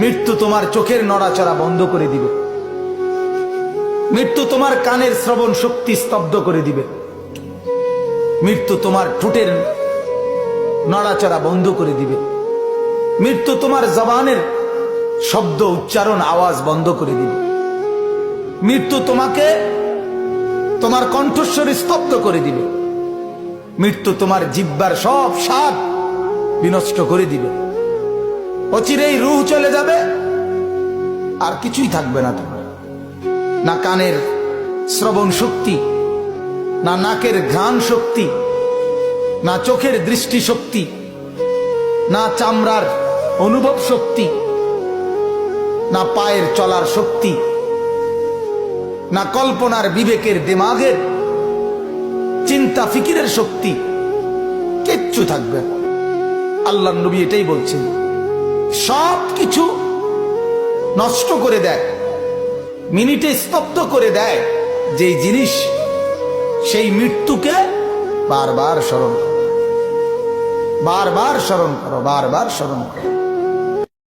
মৃত্যু তোমার চোখের নড়াচড়া বন্ধ করে দিবে। মৃত্যু তোমার কানের শ্রবণ শক্তি স্তব্ধ করে দিবে। মৃত্যু তোমার ঠোঁটের নড়াচড়া বন্ধ করে দিবে। মৃত্যু তোমার জবানের শব্দ উচ্চারণ আওয়াজ বন্ধ করে দিবে। মৃত্যু তোমাকে তোমার কণ্ঠস্বর স্তব্ধ করে দিবে। মৃত্যু তোমার জিহ্বার সব স্বাদ বিনষ্ট করে দিবে। অচিরেই রূহ চলে যাবে, আর কিছুই থাকবে না তোমার। না কানের শ্রবণ শক্তি, না নাকের ঘ্রাণ শক্তি, না চোখের দৃষ্টি শক্তি, না চামড়ার অনুভব শক্তি, না পায়ের চলার শক্তি, না কল্পনার বিবেকের দিমাগের চিন্তা ফিকিরের শক্তি, কিচ্ছু থাকবে না। আল্লাহর নবী এটাই বলছেন, সব কিছু নষ্ট করে দেয়, মিনিটে স্তব্ধ করে দেয় যে জিনিস, সেই মৃত্যুকে বারবার স্মরণ করো, বারবার স্মরণ করো, বারবার স্মরণ করো।